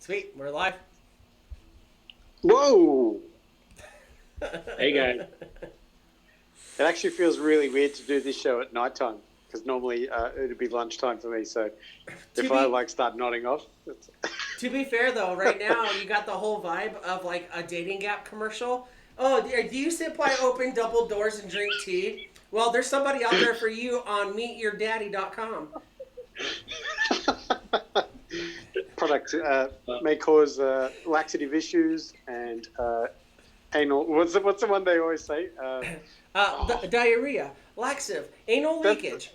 Sweet, we're live. Whoa! Hey guys. It actually feels really weird to do this show at nighttime because normally it'd be lunchtime for me. So if I start nodding off, To be fair though, right now you got the whole vibe of like a dating gap commercial. Oh, do you sit by open double doors and drink tea? Well, there's somebody out there for you on meetyourdaddy.com. product may cause laxative issues and anal. What's the one they always say? Diarrhea, laxative, anal leakage.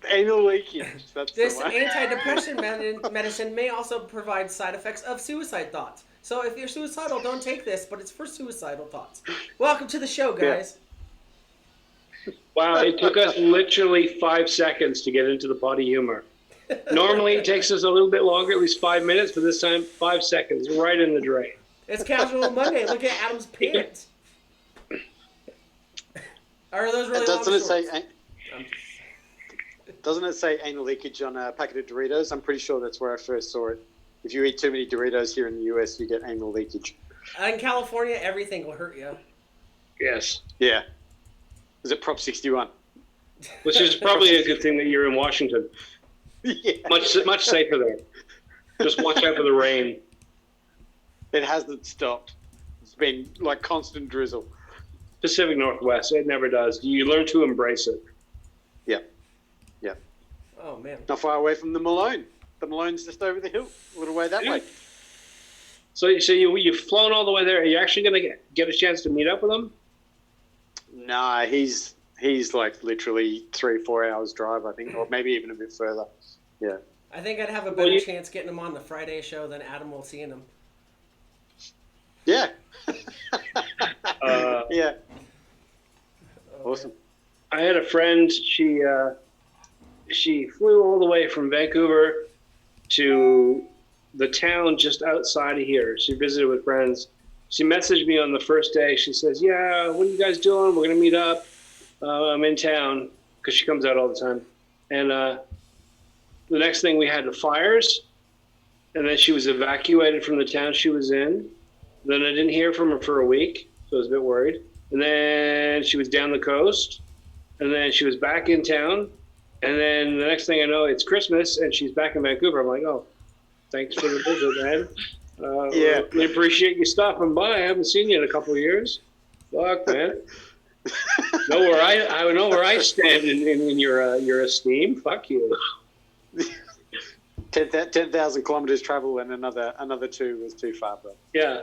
Anal leakage. That's This the one. antidepressant medicine may also provide side effects of suicide thoughts. So if you're suicidal, don't take this, but it's for suicidal thoughts. Welcome to the show, guys. Wow, it took us literally 5 seconds to get into the potty humor. Normally it takes us a little bit longer, at least 5 minutes, but this time 5 seconds, right in the drain. It's Casual Monday. Look at Adam's pants. Are those really long shorts? Doesn't it say anal leakage on a packet of Doritos? I'm pretty sure that's where I first saw it. If you eat too many Doritos here in the US, you get anal leakage. In California, everything will hurt you. Yes. Yeah. Is it Prop 61? Which is probably a good thing that you're in Washington. Yeah. Much safer there. Just watch out for the rain. It hasn't stopped. It's been like constant drizzle. Pacific Northwest, it never does. You learn to embrace it. Yep. Yep. Oh, man. Not far away from the Malone. The Malone's just over the hill, a little way that way. So you've flown all the way there. Are you actually going to get a chance to meet up with him? Nah, he's like literally 3-4 hours drive, I think, or maybe even a bit further. Yeah. I think I'd have a better chance getting him on the Friday show than Adam will seeing him. Yeah. Yeah. Awesome. I had a friend. She flew all the way from Vancouver to the town just outside of here. She visited with friends. She messaged me on the first day. She says, "Yeah, what are you guys doing? We're gonna meet up. I'm in town," because she comes out all the time. And the next thing, we had the fires, and then she was evacuated from the town she was in. Then I didn't hear from her for a week, so I was a bit worried. And then she was down the coast, and then she was back in town. And then the next thing I know, it's Christmas, and she's back in Vancouver. I'm like, "Oh, thanks for the visit, man. Yeah. We appreciate you stopping by. I haven't seen you in a couple of years. Fuck, man. I know where I stand in your esteem. Fuck you." 10,000 kilometers travel and another 2 was too far, bro. Yeah.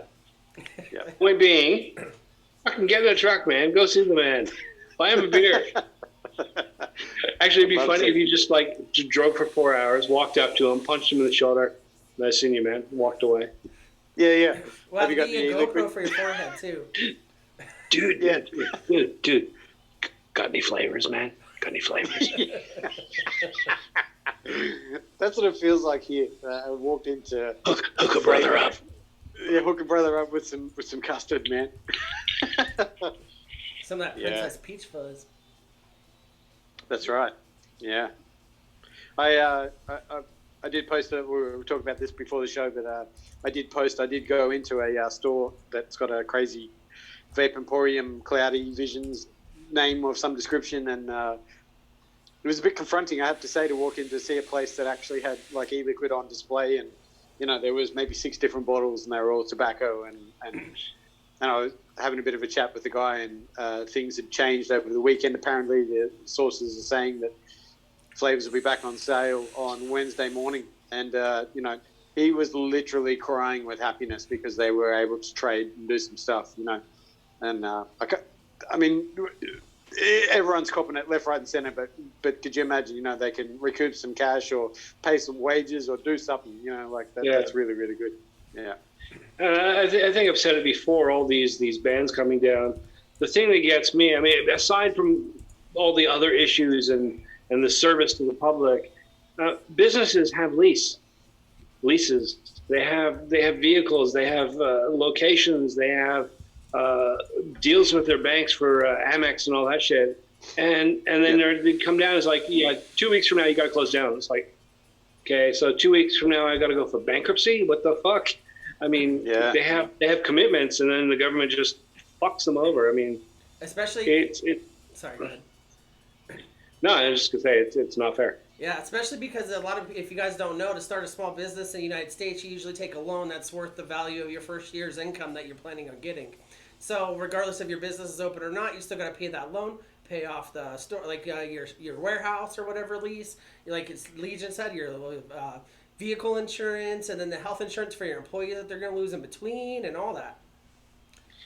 Yeah. Point being, fucking get in a truck, man. Go see the man. Buy him a beer. Actually, it'd be funny if you just drove for 4 hours, walked up to him, punched him in the shoulder. "Nice seeing you, man," walked away. Yeah, yeah. We'll have to get you a GoPro for your forehead, too. Dude. Got any flavors, man? Got any flavors? That's what it feels like here. I walked into Hook a brother up. Yeah, hook a brother up with some custard, man. Some of that Princess Peach fuzz. That's right. Yeah. I did post. We were talking about this before the show, but I did go into a store that's got a crazy vape emporium, Cloudy Visions name of some description, and it was a bit confronting, I have to say, to walk in to see a place that actually had like e-liquid on display, and there was maybe 6 different bottles, and they were all tobacco, and I was having a bit of a chat with the guy, and things had changed over the weekend. Apparently, the sources are saying that flavors will be back on sale on Wednesday morning, and he was literally crying with happiness because they were able to trade and do some stuff, and I mean, everyone's copping it left, right, and centre. But could you imagine? They can recoup some cash or pay some wages or do something. That's really, really good. Yeah. I think I've said it before. All these bans coming down. The thing that gets me, I mean, aside from all the other issues and the service to the public, businesses have leases. They have vehicles. They have locations. They have deals with their banks for Amex and all that shit. And then they come down, it's like, 2 weeks from now you got to close down. It's like, Okay, so 2 weeks from now, I got to go for bankruptcy. What the fuck? I mean, Yeah. they have commitments, and then the government just fucks them over. I mean, Especially, it's sorry, go ahead. no. I was just gonna say it's not fair. Yeah, especially because a lot of, if you guys don't know, to start a small business in the United States, you usually take a loan that's worth the value of your first year's income that you're planning on getting. So regardless if your business is open or not, you still got to pay that loan, pay off the store, like your warehouse or whatever lease. Like it's Legion said, your vehicle insurance, and then the health insurance for your employee that they're going to lose in between, and all that.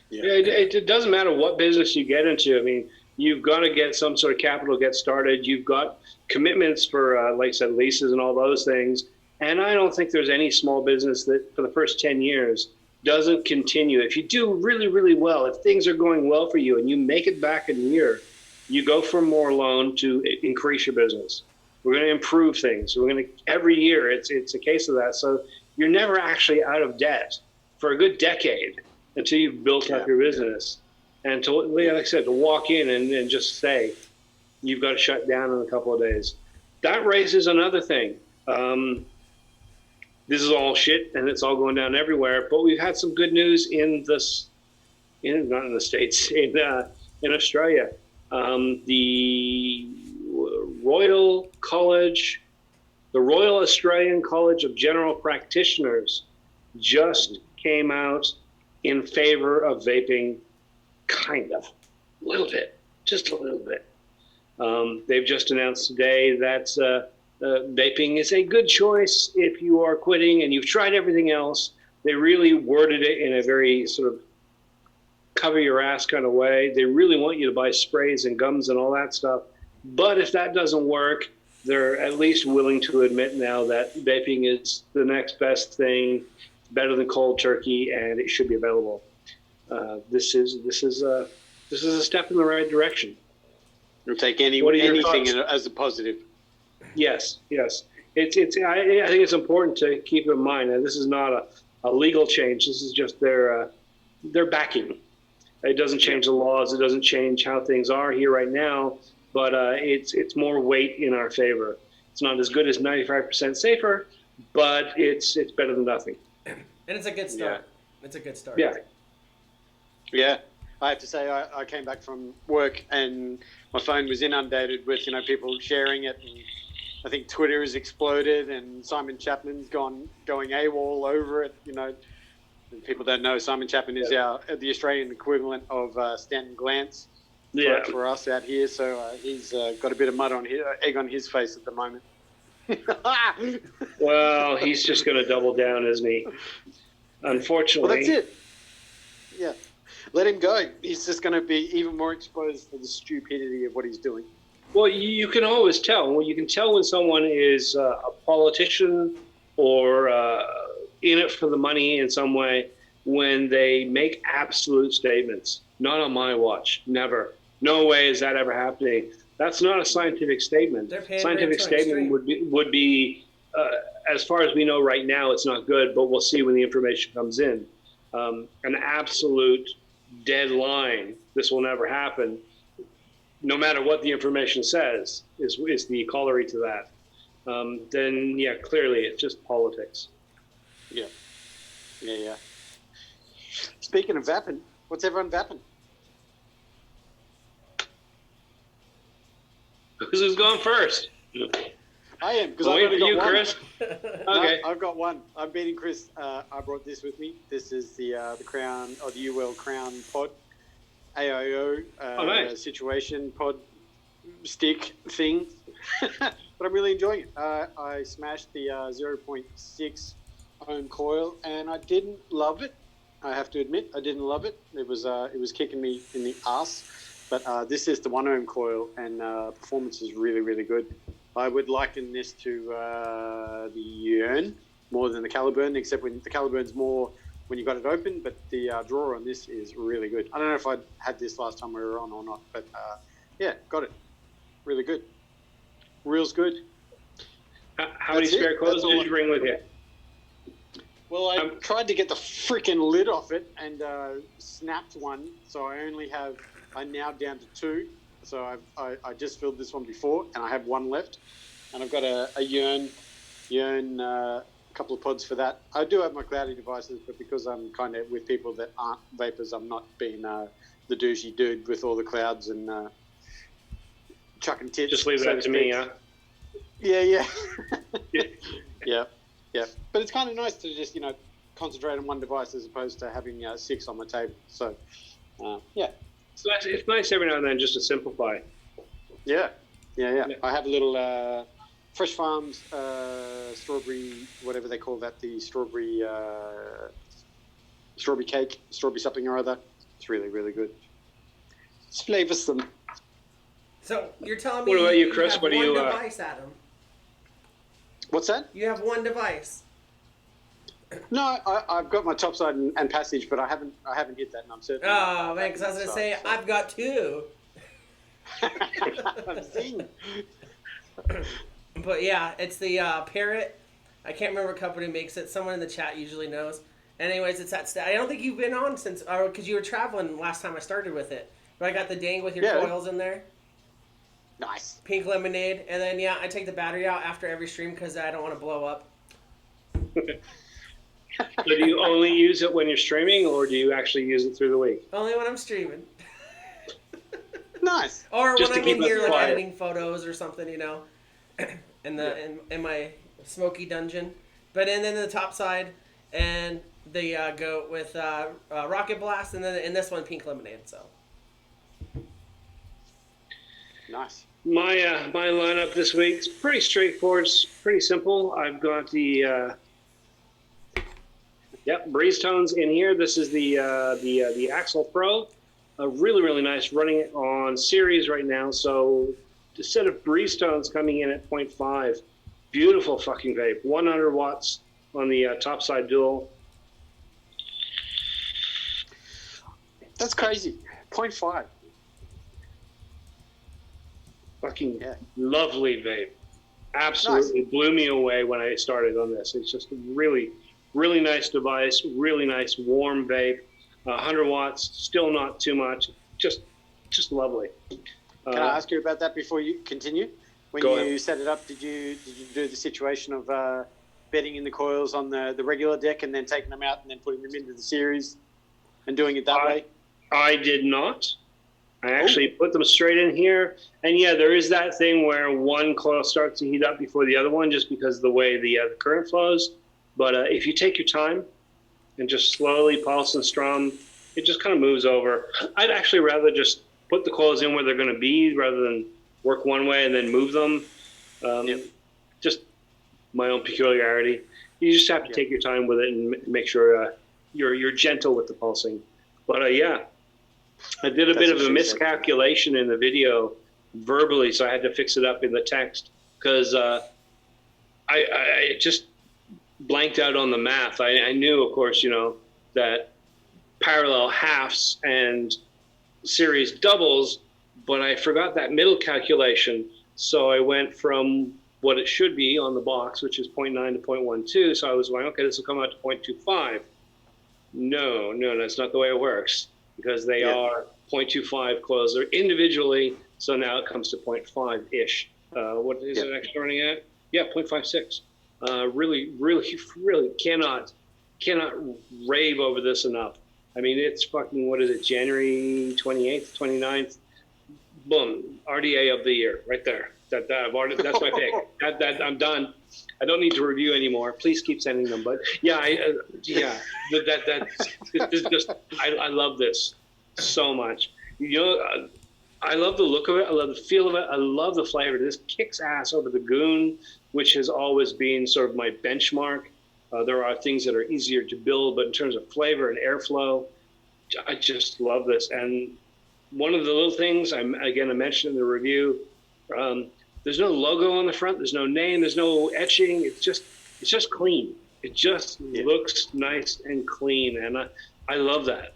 Yeah, it doesn't matter what business you get into. I mean, you've got to get some sort of capital to get started. You've got commitments for, like I said, leases and all those things. And I don't think there's any small business that for the first 10 years doesn't continue. If you do really, really well, if things are going well for you and you make it back in a year, you go for more loan to increase your business. We're going to improve things. We're going to, every year, it's a case of that. So you're never actually out of debt for a good decade until you've built up your business. And to, like I said, to walk in and just say, you've got to shut down in a couple of days. That raises another thing. This is all shit and it's all going down everywhere, but we've had some good news in this, not in the States, in Australia. The Royal Australian College of General Practitioners just came out in favor of vaping, kind of, a little bit, just a little bit. They've just announced today that vaping is a good choice if you are quitting and you've tried everything else. They really worded it in a very sort of cover your ass kind of way. They really want you to buy sprays and gums and all that stuff. But if that doesn't work, they're at least willing to admit now that vaping is the next best thing, better than cold turkey, and it should be available. This is a step in the right direction. You'll take anything as a positive. Yes. I think it's important to keep in mind, and this is not a legal change. This is just their backing. It doesn't change the laws. It doesn't change how things are here right now. But it's more weight in our favor. It's not as good as 95% safer, but it's better than nothing. And it's a good start. Yeah. It's a good start. Yeah. Yeah. I have to say, I came back from work and my phone was inundated with, people sharing it. And I think Twitter has exploded and Simon Chapman's going AWOL over it, And people don't know, Simon Chapman is the Australian equivalent of Stanton Glantz for us out here. So he's got a bit of egg on his face at the moment. Well, he's just going to double down, isn't he? Unfortunately. Well, that's it. Yeah. Let him go. He's just going to be even more exposed to the stupidity of what he's doing. Well, you can always tell. Well, you can tell when someone is a politician or in it for the money in some way when they make absolute statements. Not on my watch. Never. No way is that ever happening. That's not a scientific statement. Scientific statement would be as far as we know right now, it's not good, but we'll see when the information comes in. An absolute dead line, this will never happen, no matter what the information says, is the corollary to that. Then, clearly it's just politics. Yeah. Speaking of vaping, what's everyone vaping? Who's going first? I am, because I've only got one. Chris. Okay. No, I've got one. I'm beating Chris. I brought this with me. This is the Crown, or the UL Crown pod, AIO nice. situation pod stick thing. But I'm really enjoying it. I smashed the 0.6 ohm coil, and I didn't love it. I have to admit, I didn't love it. It was kicking me in the ass. But this is the 1 ohm coil, and performance is really, really good. I would liken this to the Yearn more than the Caliburn, except when the Caliburn's more when you got it open, but the drawer on this is really good. I don't know if I had this last time we were on or not, but got it. Really good. Reel's good. How many spare coils did you bring with you? Well, I tried to get the freaking lid off it and snapped one, so I'm now down to 2. So I just filled this one before, and I have one left. And I've got a Yearn you earn a couple of pods for that. I do have my cloudy devices, but because I'm kind of with people that aren't vapors, I'm not being the douchey dude with all the clouds and chucking tits. Just leave that to me, huh? Yeah. Yeah. But it's kind of nice to just, concentrate on one device as opposed to having 6 on the table. So, yeah. It's nice every now and then just to simplify. Yeah. I have a little Fresh Farms strawberry, whatever they call that, the strawberry cake, strawberry something or other. It's really, really good. It's flavoursome. So you're telling me what about you, Chris? have What do one you? device, Adam? What's that? You have one device. No, I've got my topside and passage, but I haven't hit that, and I'm certain. Oh man, because I was gonna say I've got 2. I've seen. But yeah, it's the Parrot. I can't remember what company makes it. Someone in the chat usually knows. Anyways, it's that. I don't think you've been on since, because you were traveling last time I started with it. But I got the dang with your coils in there. Nice. Pink lemonade, and then I take the battery out after every stream because I don't want to blow up. So do you only use it when you're streaming, or do you actually use it through the week? Only when I'm streaming. Nice. Or Just when to I'm keep in here us like quiet. editing photos or something, in my smoky dungeon. But and then the top side and the goat with rocket blast, and then in this one pink lemonade. So Nice. My lineup this week is pretty straightforward. It's pretty simple. I've got the Breezetones in here. This is the Axle Pro. Really, really nice. Running it on series right now. So a set of Breezetones coming in at 0.5. Beautiful fucking vape. 100 watts on the top side dual. That's crazy. 0.5. Fucking lovely vape. Absolutely blew me away when I started on this. It's just a really, really nice device. Really nice warm vape. 100 watts, still not too much. Just lovely. Can I ask you about that before you continue? When you set it up, did you do the situation of bedding in the coils on the regular deck and then taking them out and then putting them into the series and doing it that way? I did not. I actually put them straight in here. And there is that thing where one coil starts to heat up before the other one just because of the way the current flows. But if you take your time and just slowly pulse and strum, it just kind of moves over. I'd actually rather just put the coils in where they're going to be rather than work one way and then move them. Just my own peculiarity. You just have to take your time with it and make sure you're gentle with the pulsing. But I did a bit of a miscalculation in the video verbally, so I had to fix it up in the text because I just blanked out on the math. I knew, of course, that parallel halves and series doubles, but I forgot that middle calculation. So I went from what it should be on the box, which is 0.9 to 0.12. So I was like, okay, this will come out to 0.25. No, that's not the way it works because they are 0.25 coils. They're individually, so now it comes to 0.5-ish. What is it actually running at? 0.56. Really, really, really cannot rave over this enough. I mean, it's fucking, what is it, January 28th, 29th? Boom, RDA of the year, right there. That's my pick. That I'm done. I don't need to review anymore. Please keep sending them. But I love this so much. I love the look of it. I love the feel of it. I love the flavor. This kicks ass over the Goon, which has always been sort of my benchmark. There are things that are easier to build, but in terms of flavor and airflow, I just love this. And one of the little things I mentioned in the review, there's no logo on the front. There's no name. There's no etching. It's just clean. It just looks nice and clean, and I love that.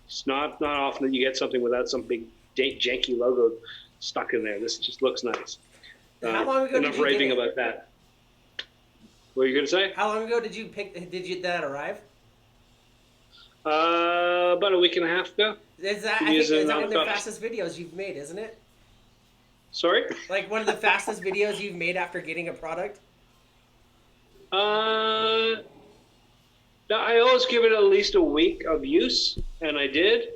It's not often that you get something without some big janky logo stuck in there. This just looks nice. How long ago enough did you raving get it? about that. What are you gonna say? How long ago did that arrive? About a week and a half ago. Is that one of the fastest videos you've made, isn't it? Sorry? Like one of the fastest videos you've made after getting a product? No, I always give it at least a week of use, and I did.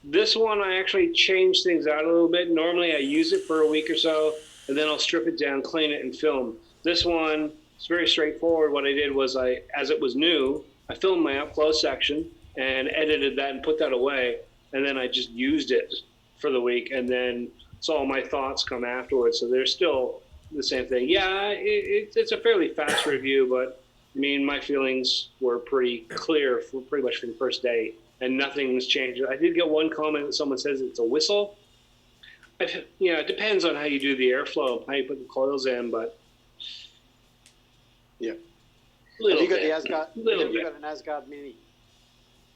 This one, I actually changed things out a little bit. Normally, I use it for a week or so, and then I'll strip it down, clean it, and film. This one, it's very straightforward. What I did was as it was new, I filmed my up close section and edited that and put that away, and then I just used it for the week, and then so all my thoughts come afterwards. So they're still the same thing. Yeah, it's a fairly fast review, but I mean, my feelings were pretty clear for pretty much from the first day, and nothing's changed. I did get one comment that someone says it's a whistle. It depends on how you do the airflow, how you put the coils in, but yeah. Have you got the Asgard? Have you got an Asgard Mini?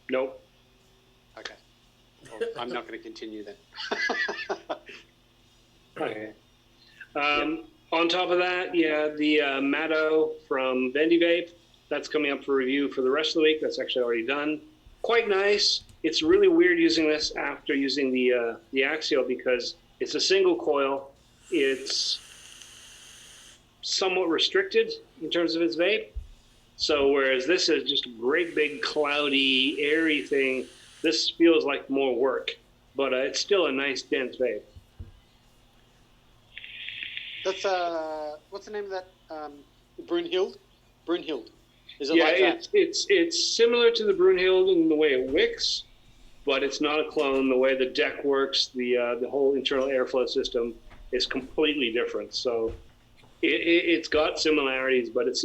Nope. Okay. Well, I'm not going to continue then. Okay. On top of that, the Matto from VendiVape, that's coming up for review for the rest of the week. That's actually already done. Quite nice. It's really weird using this after using the Axial because it's a single coil. It's somewhat restricted in terms of its vape. So whereas this is just a great big cloudy, airy thing, this feels like more work. But it's still a nice dense vape. That's what's the name of that? Brunhild. Brunhild. Is it Yeah, like that? it's similar to the Brunhild in the way it wicks, but it's not a clone. The way the deck works, the whole internal airflow system is completely different. So it's got similarities, but it's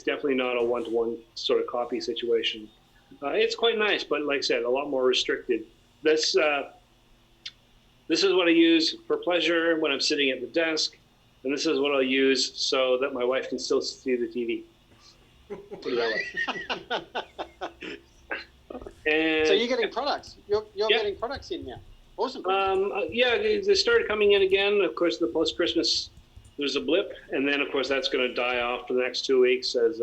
definitely not a one-to-one sort of copy situation. It's quite nice, but like I said, a lot more restricted. This is what I use for pleasure when I'm sitting at the desk. And this is what I'll use so that my wife can still see the TV. Put it that way. And so you're getting products. You're getting products in now. Awesome. They started coming in again. Of course, the post-Christmas, there's a blip. And then, of course, that's going to die off for the next 2 weeks as,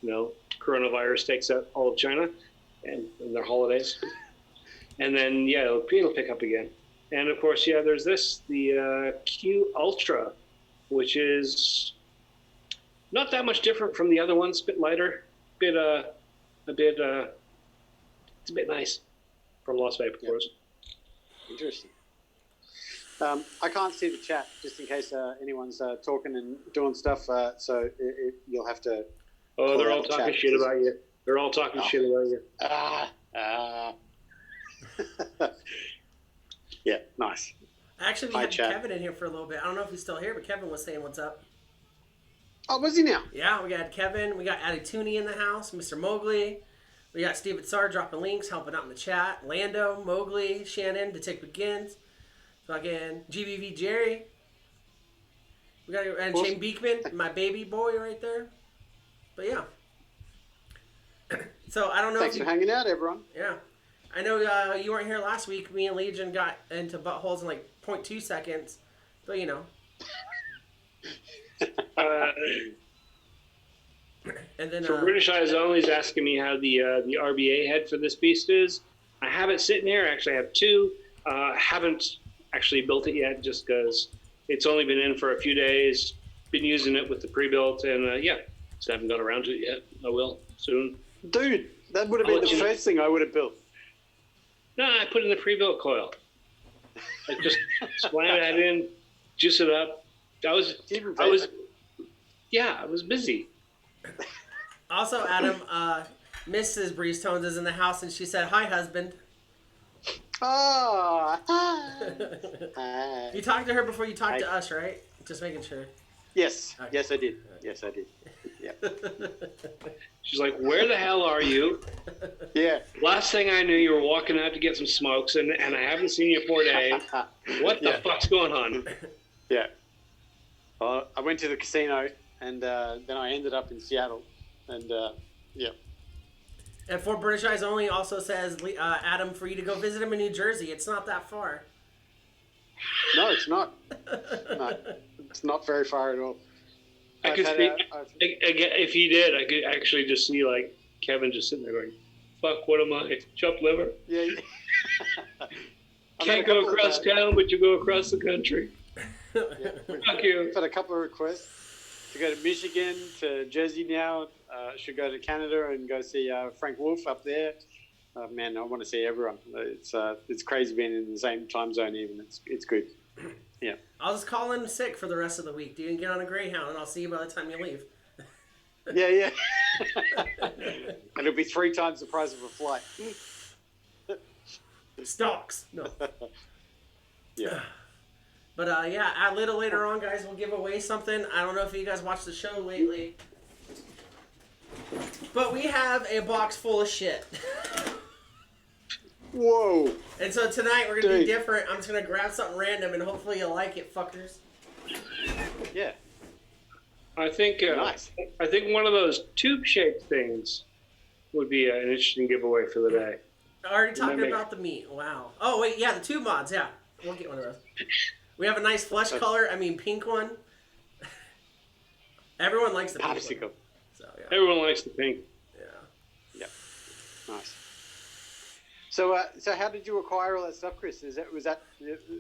coronavirus takes out all of China and their holidays. And then, it'll pick up again. And, of course, there's this, the Q Ultra, which is not that much different from the other ones. A bit lighter, it's a bit nice from Las Vegas, of course. Interesting. I can't see the chat just in case anyone's talking and doing stuff. So you'll have to. Oh, they're all talking shit about you. They're all talking shit about you. Yeah, nice. Actually, we had Kevin in here for a little bit. I don't know if he's still here, but Kevin was saying what's up. Oh, was he now? Yeah, we got Kevin. We got Adituni in the house, Mr. Mowgli. We got Steven Sar dropping links, helping out in the chat. Lando, Mowgli, Shannon, Detect Begins. Fucking GBV Jerry. We got and Shane Beekman, my baby boy right there. But yeah. So I don't know. Thanks for hanging out, everyone. Yeah. I know you weren't here last week. Me and Legion got into buttholes in like 0.2 seconds. But you know. And then for British Eyes Only is asking me how the RBA head for this beast is. I have it sitting here. Actually, I have two. Haven't actually built it yet just because it's only been in for a few days. Been using it with the pre-built and just haven't got around to it yet. I will soon. Dude, that would have been the first thing I would have built. No, I put in the pre-built coil. I just slam that in, juice it up. I was busy. Also, Adam, Mrs. Breezetones is in the house, and she said, "Hi, husband." Oh. You talked to her before you talked to us, right? Just making sure. Yes. Okay. Yes, I did. Yes, I did. Yeah. She's like, "Where the hell are you?" Yeah. Last thing I knew, you were walking out to get some smokes, and I haven't seen you 4 days. What the fuck's going on? Yeah. Well, I went to the casino, and then I ended up in Seattle, and yeah. And for British Eyes Only also says, Adam, for you to go visit him in New Jersey. It's not that far. No, it's not. No, it's not very far at all. I could see, if he did, I could actually just see like Kevin just sitting there going, "Fuck, what am I? Chopped liver?" Yeah. Can't go across town, but you go across the country. Yeah. Fuck you. I've had a couple of requests. to go to Michigan, to Jersey now. Should go to Canada and go see Frank Wolf up there. Man, I want to see everyone. It's crazy being in the same time zone. Even it's good. Yeah. I'll just call in sick for the rest of the week, dude, and get on a Greyhound, and I'll see you by the time you leave. Yeah. And it'll be 3 times the price of a flight. Stocks. No. Yeah. But a little later on, guys, we'll give away something. I don't know if you guys watched the show lately, but we have a box full of shit. Whoa. And so tonight we're going to be different. I'm just going to grab something random and hopefully you'll like it, fuckers. Yeah. I think Nice. I think one of those tube-shaped things would be an interesting giveaway for the day. Already talking about the meat. Wow. Oh, wait, yeah, the two mods, yeah. We'll get one of those. We have a nice flesh color, pink one. Everyone likes the pink Popsicle. one. So, yeah. Everyone likes the pink. Yeah. Nice. So how did you acquire all that stuff, Chris? Was that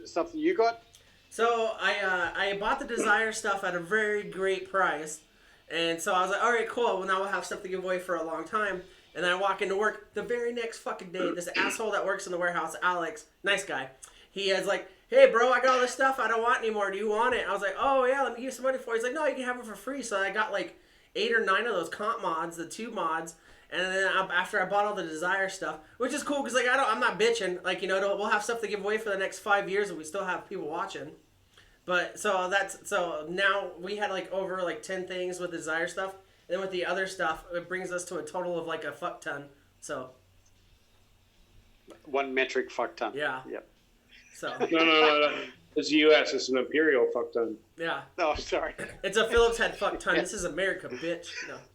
stuff that you got? So I bought the Desire stuff at a very great price, and so I was like, all right, cool. Well, now we'll have stuff to give away for a long time. And then I walk into work the very next fucking day. This asshole that works in the warehouse, Alex, nice guy, he is like, hey, bro, I got all this stuff I don't want anymore. Do you want it? I was like, oh yeah, let me give you some money for it. He's like, no, you can have it for free. So I got like 8 or 9 of those comp mods, the 2 mods. And then after I bought all the Desire stuff, which is cool because like I'm not bitching. Like, you know, we'll have stuff to give away for the next 5 years, and we still have people watching. But so now we had like over like 10 things with Desire stuff. And then with the other stuff, it brings us to a total of like a fuck ton. So 1 metric fuck ton. yeah. Yep. So No. It's the U.S. It's an imperial fuck ton. yeah. Oh, sorry. It's a Phillips head fuck ton. This is America, bitch.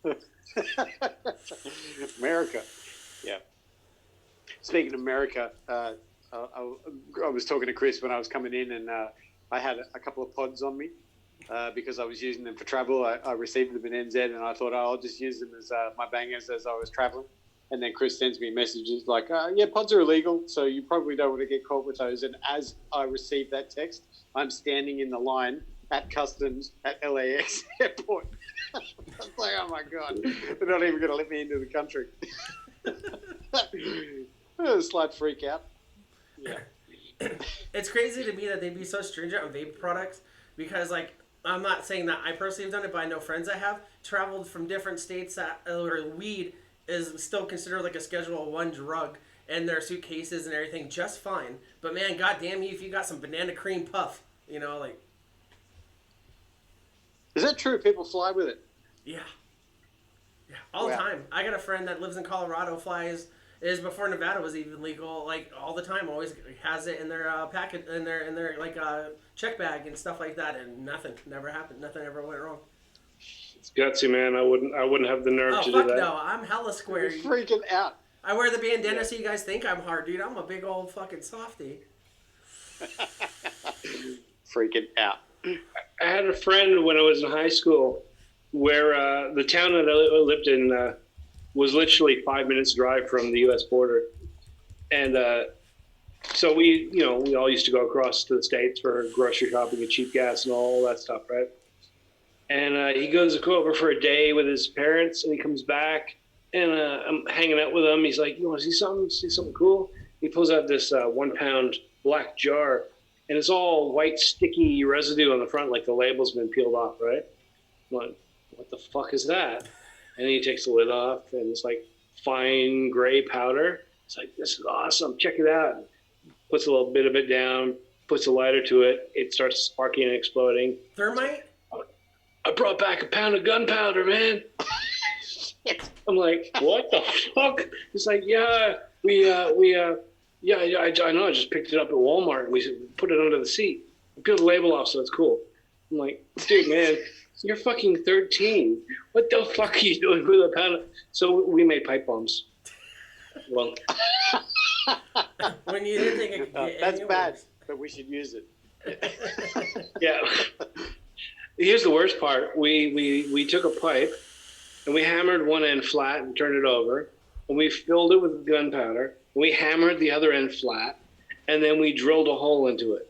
No. America. Yeah. Speaking of America, I was talking to Chris when I was coming in, and I had a couple of pods on me because I was using them for travel. I received them in NZ, and I thought, I'll just use them as my bangers as I was traveling. And then Chris sends me messages like, yeah, pods are illegal, so you probably don't want to get caught with those. And as I received that text, I'm standing in the line at customs at LAX airport. I was like, oh my God, they're not even going to let me into the country. A slight freak out. Yeah. It's crazy to me that they'd be so stringent on vape products because, like, I'm not saying that I personally have done it, but I know friends that have traveled from different states where weed is still considered like a Schedule 1 drug, and their suitcases and everything just fine. But man, goddamn you, if you got some banana cream puff, you know, like. Is that true? People fly with it? Yeah, all the time. I got a friend that lives in Colorado, flies. Is before Nevada was even legal, like all the time. Always has it in their packet, in their like check bag and stuff like that, and nothing never happened. Nothing ever went wrong. It's gutsy, man. I wouldn't have the nerve to do that. No, I'm hella square. You're freaking out. I wear the bandana so you guys think I'm hard, dude. I'm a big old fucking softie. Freaking out. I had a friend when I was in high school where the town that I lived in was literally 5 minutes drive from the U.S. border. And so we all used to go across to the States for grocery shopping and cheap gas and all that stuff, right? And he goes to go over for a day with his parents, and he comes back, and I'm hanging out with him. He's like, you want to see something? See something cool? He pulls out this 1 pound black jar, and it's all white, sticky residue on the front, like the label's been peeled off, right? I'm like, what the fuck is that? And then he takes the lid off, and it's like fine gray powder. It's like, this is awesome. Check it out. Puts a little bit of it down, puts a lighter to it. It starts sparking and exploding. Thermite? I brought back a pound of gunpowder, man. I'm like, what the fuck? It's like, yeah, I know. I just picked it up at Walmart. We put it under the seat. We peeled the label off, so it's cool. I'm like, dude, man, you're fucking 13. What the fuck are you doing with a pound of... So we made pipe bombs. Well, when you didn't think it could get that's any bad, worse. but we should use it. yeah. Here's the worst part. We took a pipe and we hammered one end flat and turned it over, and we filled it with gunpowder. We hammered the other end flat, and then we drilled a hole into it.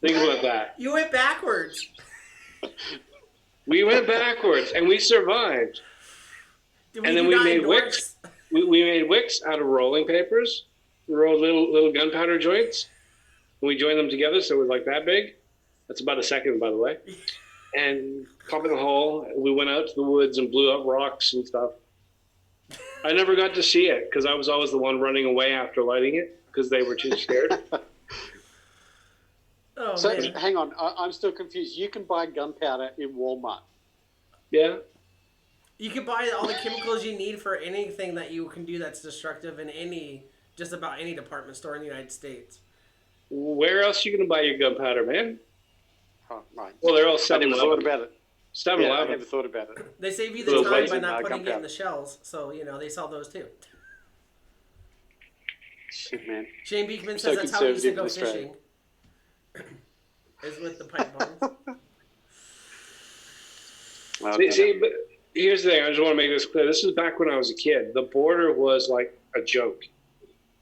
Think about that. You went backwards. We went backwards, and we survived. And then we made wicks. We made wicks out of rolling papers. We rolled little gunpowder joints. And we joined them together, so it was like that big. That's about a second, by the way. And pop in the hole. We went out to the woods and blew up rocks and stuff. I never got to see it because I was always the one running away after lighting it because they were too scared. So hang on, I'm still confused. You can buy gunpowder in Walmart. Yeah. You can buy all the chemicals you need for anything that you can do that's destructive in just about any department store in the United States. Where else are you going to buy your gunpowder, man? Oh, right. Well, they're all 7-Eleven. I never thought about it. 7-Eleven. Yeah, I never thought about it. They save you the time by not putting it in the shells, so they sell those too. Shit, man. Shane Beekman says that's how he used to go fishing. Is with the pipe bombs. See, but here's the thing. I just want to make this clear. This is back when I was a kid. The border was like a joke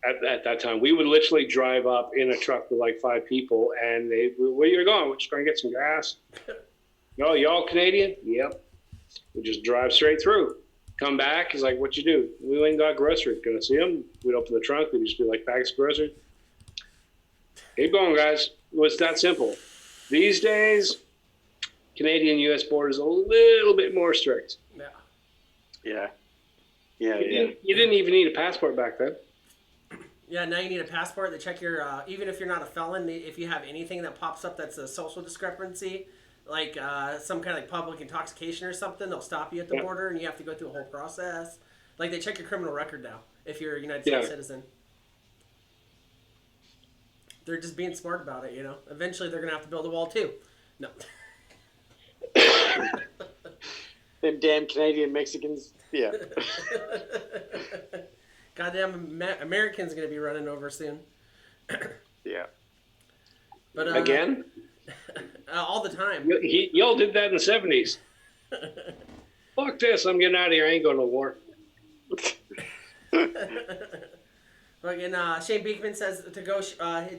at that time. We would literally drive up in a truck with like 5 people, and where you going? We're just going to get some gas. No, y'all Canadian? Yep. We just drive straight through. Come back. He's like, what you do? We went and got groceries. Gonna see them? We'd open the trunk. We'd just do like bags of groceries. Keep going, guys. It was that simple. These days, Canadian-U.S. border is a little bit more strict. Yeah. You didn't even need a passport back then. Yeah, now you need a passport. They check your, even if you're not a felon, if you have anything that pops up that's a social discrepancy, like some kind of like public intoxication or something, they'll stop you at the border and you have to go through a whole process. Like they check your criminal record now if you're a United States citizen. They're just being smart about it, Eventually they're going to have to build a wall too. No. Them damn Canadian Mexicans. Yeah. Goddamn Americans going to be running over soon. Yeah. But again? All the time. Y'all did that in the 70s. Fuck this. I'm getting out of here. I ain't going to war. Fucking Shane Beekman says to go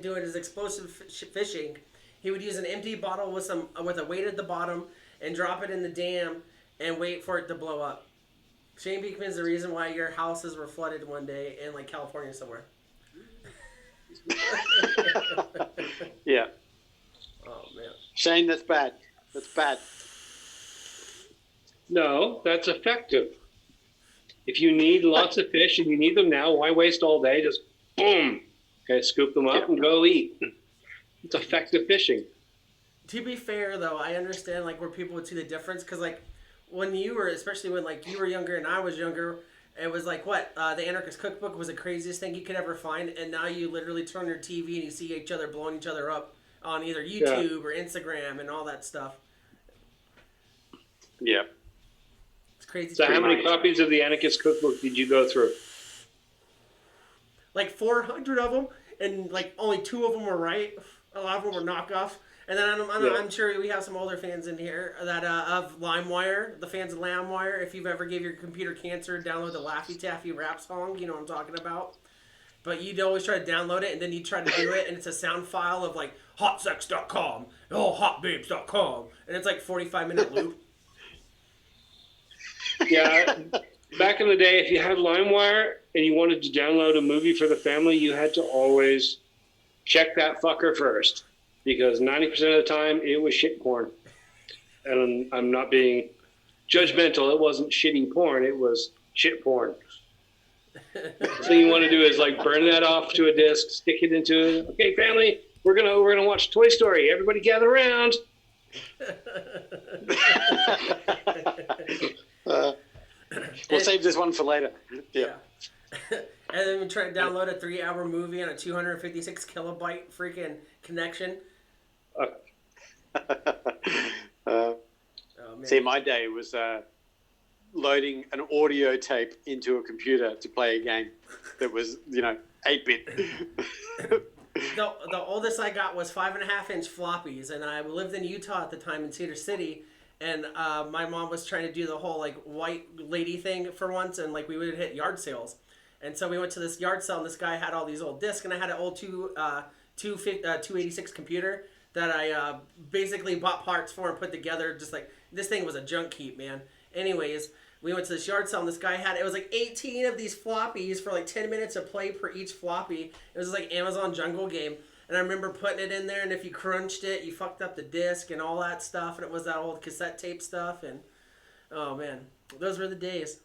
doing his explosive fishing, he would use an empty bottle with a weight at the bottom and drop it in the dam and wait for it to blow up. Shane Beekman's the reason why your houses were flooded one day in like California somewhere. Yeah. Oh man. Shane, that's bad. That's bad. No, that's effective. If you need lots of fish and you need them now, why waste all day? Just boom. Okay, scoop them up and go eat. It's effective fishing. To be fair, though, I understand like where people would see the difference because like when you were, especially when like you were younger and I was younger, it was like what the Anarchist Cookbook was the craziest thing you could ever find, and now you literally turn your TV and you see each other blowing each other up on either YouTube or Instagram and all that stuff. Yeah. Crazy. So how many copies of the Anarchist Cookbook did you go through? Like 400 of them, and like only 2 of them were right. A lot of them were knockoff. And then I'm sure we have some older fans in here that of LimeWire, the fans of LimeWire. If you've ever gave your computer cancer, download the Laffy Taffy rap song. You know what I'm talking about. But you'd always try to download it, and then you'd try to do it, and it's a sound file of like hotsex.com, hotbabes.com, and it's like 45-minute loop. Yeah, back in the day, if you had LimeWire and you wanted to download a movie for the family, you had to always check that fucker first because 90% of the time it was shit porn. And I'm not being judgmental. It wasn't shitty porn. It was shit porn. The thing you want to do is like burn that off to a disc, stick it into. Okay, family, we're gonna watch Toy Story. Everybody gather around. We'll save this one for later. Yeah. And then we try to download a 3-hour movie on a 256 kilobyte freaking connection. See, my day was loading an audio tape into a computer to play a game that was, 8-bit. The oldest I got was 5.5-inch floppies, and I lived in Utah at the time in Cedar City. And my mom was trying to do the whole like white lady thing for once, and like we would hit yard sales, and so we went to this yard sale, and this guy had all these old discs, and I had an old 286 computer that I basically bought parts for and put together. Just like this thing was a junk heap, man. Anyways, we went to this yard sale and this guy had, it was like 18 of these floppies for like 10 minutes of play per each floppy. It was like Amazon Jungle Game. And I remember putting it in there, and if you crunched it, you fucked up the disc and all that stuff. And it was that old cassette tape stuff. And oh man, those were the days.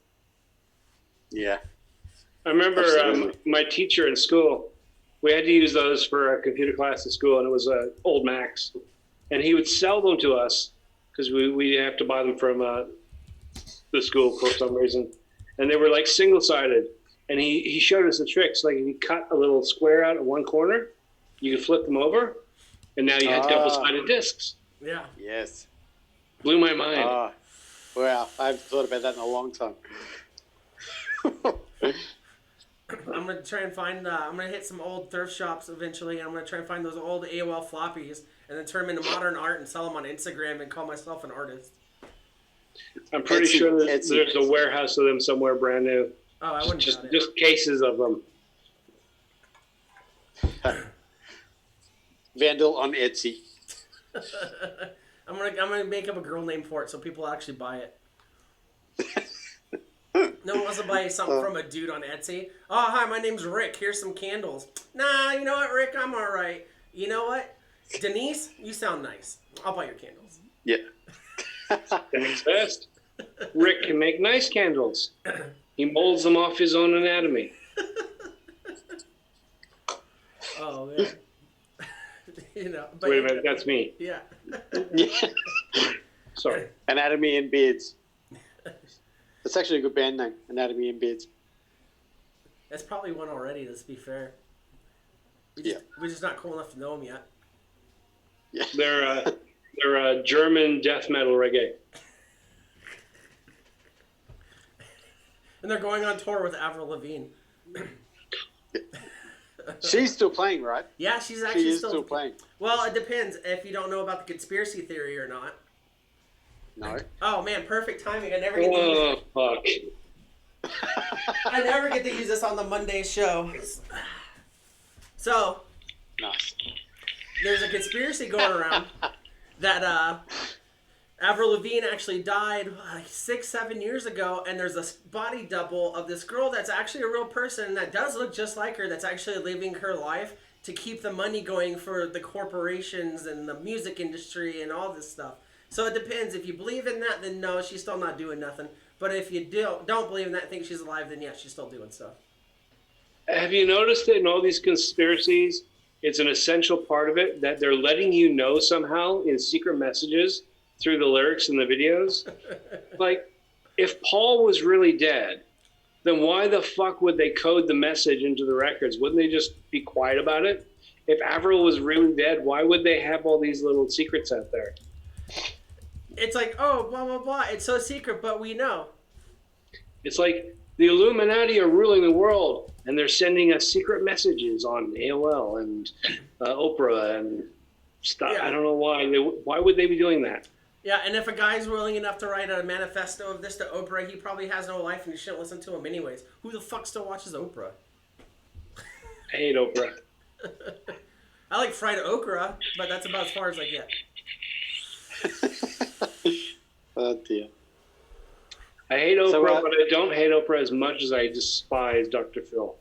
Yeah. I remember my teacher in school, we had to use those for a computer class at school, and it was old Macs. And he would sell them to us because we have to buy them from the school for some reason. And they were like single-sided. And he showed us the tricks. Like if you cut a little square out of one corner, you could flip them over, and now you had double-sided discs. Yeah. Yes. Blew my mind. Wow, I haven't thought about that in a long time. I'm gonna try and find. I'm gonna hit some old thrift shops eventually, and I'm gonna try and find those old AOL floppies, and then turn them into modern art and sell them on Instagram and call myself an artist. I'm pretty sure that there's a warehouse of them somewhere brand new. Oh, I wouldn't doubt it. Just cases of them. Vandal on Etsy. I'm gonna make up a girl name for it so people actually buy it. No one wants to buy something from a dude on Etsy. Oh, hi, my name's Rick. Here's some candles. Nah, you know what, Rick? I'm all right. You know what? Denise, you sound nice. I'll buy your candles. Yeah. Thanks, best. Rick can make nice candles. He molds them off his own anatomy. Oh, man. You know, but wait a minute, that's me. Yeah. Sorry. Anatomy and Beards. That's actually a good band name, Anatomy and Beards. That's probably one already, let's be fair. We're just not cool enough to know them yet. Yeah. They're German death metal reggae. And they're going on tour with Avril Lavigne. She's still playing, right? Yeah, she's actually still playing. Well, it depends if you don't know about the conspiracy theory or not. No. Oh man, perfect timing. I never get to use it. Fuck. I never get to use this on the Monday show. So, Nice. there's a conspiracy going around that Avril Lavigne actually died like 6-7 years ago, and there's a body double of this girl that's actually a real person that does look just like her, that's actually living her life to keep the money going for the corporations and the music industry and all this stuff. So it depends. If you believe in that, then no, she's still not doing nothing. But if you don't believe in that, think she's alive, then yeah, she's still doing stuff. Have you noticed that in all these conspiracies, it's an essential part of it that they're letting you know somehow in secret messages through the lyrics and the videos? Like, if Paul was really dead, then why the fuck would they code the message into the records? Wouldn't they just be quiet about it? If Avril was really dead, why would they have all these little secrets out there? It's like, oh, blah, blah, blah. It's so secret, but we know. It's like the Illuminati are ruling the world, and they're sending us secret messages on AOL and Oprah and stuff. Yeah. I don't know why. Why would they be doing that? Yeah, and if a guy's willing enough to write a manifesto of this to Oprah, he probably has no life and you shouldn't listen to him anyways. Who the fuck still watches Oprah? I hate Oprah. I like fried okra, but that's about as far as I get. Oh dear. I hate Oprah, So, but I don't hate Oprah as much as I despise Dr. Phil.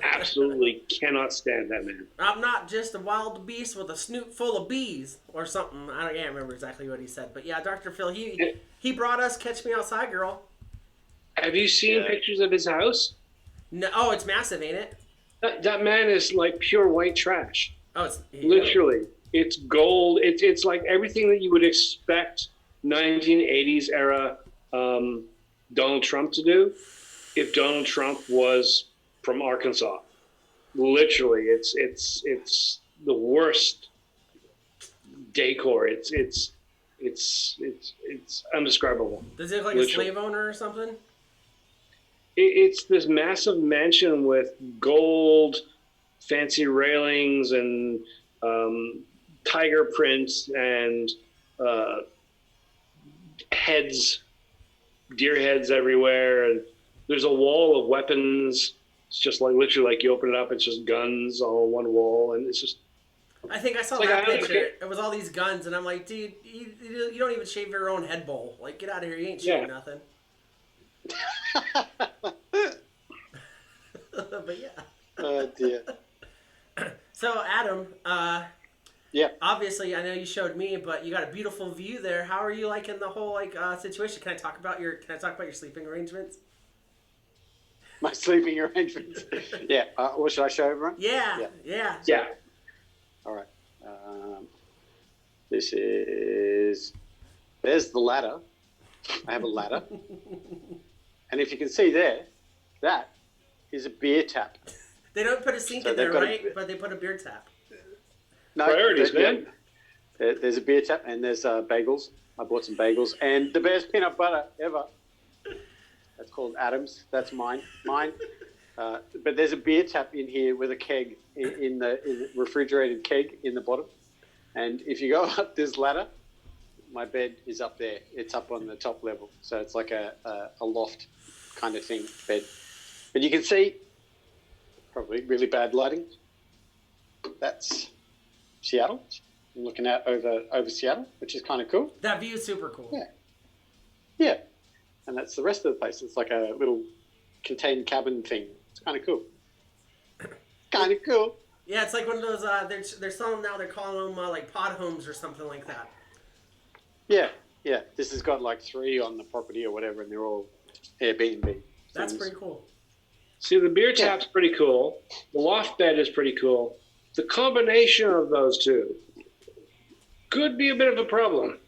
Absolutely cannot stand that man. I'm not just a wild beast with a snoot full of bees or something. I can't remember exactly what he said, but yeah, Dr. Phil, he brought us Catch Me Outside Girl. Have you seen pictures of his house? No, oh, it's massive, ain't it? That man is like pure white trash. Oh, it's Literally. It's gold. It's like everything that you would expect 1980s era Donald Trump to do if Donald Trump was from Arkansas. Literally, it's the worst decor. It's undescribable. Does it look like Literally. a slave owner or something? It's this massive mansion with gold, fancy railings and tiger prints and heads, deer heads everywhere, and there's a wall of weapons. It's just like literally like you open it up, it's just guns on one wall, and it's just I think I saw It's like that I don't picture. care. It was all these guns, and I'm like, dude, you don't even shave your own head bowl. Like, get out of here. You ain't shaving nothing. But yeah. Oh dear. So Adam, Yeah. obviously I know you showed me, but you got a beautiful view there. How are you liking the whole situation? Can I talk about your sleeping arrangements? My sleeping arrangements. Yeah. What should I show everyone? Yeah. All right. This is. There's the ladder. I have a ladder, and if you can see there, that is a beer tap. They don't put a sink So in there, they've got right? But they put a beer tap. No, Priorities, man. There's a beer tap and there's bagels. I bought some bagels and the best peanut butter ever. That's called Adam's. That's mine. But there's a beer tap in here with a keg in the refrigerated keg in the bottom. And if you go up this ladder, my bed is up there. It's up on the top level. So it's like a loft kind of thing, bed. But you can see, probably really bad lighting, that's Seattle. I'm looking out over Seattle, which is kind of cool. That view is super cool. Yeah. And that's the rest of the place. It's like a little contained cabin thing. It's kind of cool. Yeah, it's like one of those. They're selling now. They're calling them like pod homes or something like that. Yeah. This has got like 3 on the property or whatever, and they're all Airbnb. That's pretty cool. See, the beer tap's pretty cool. The loft bed is pretty cool. The combination of those two could be a bit of a problem.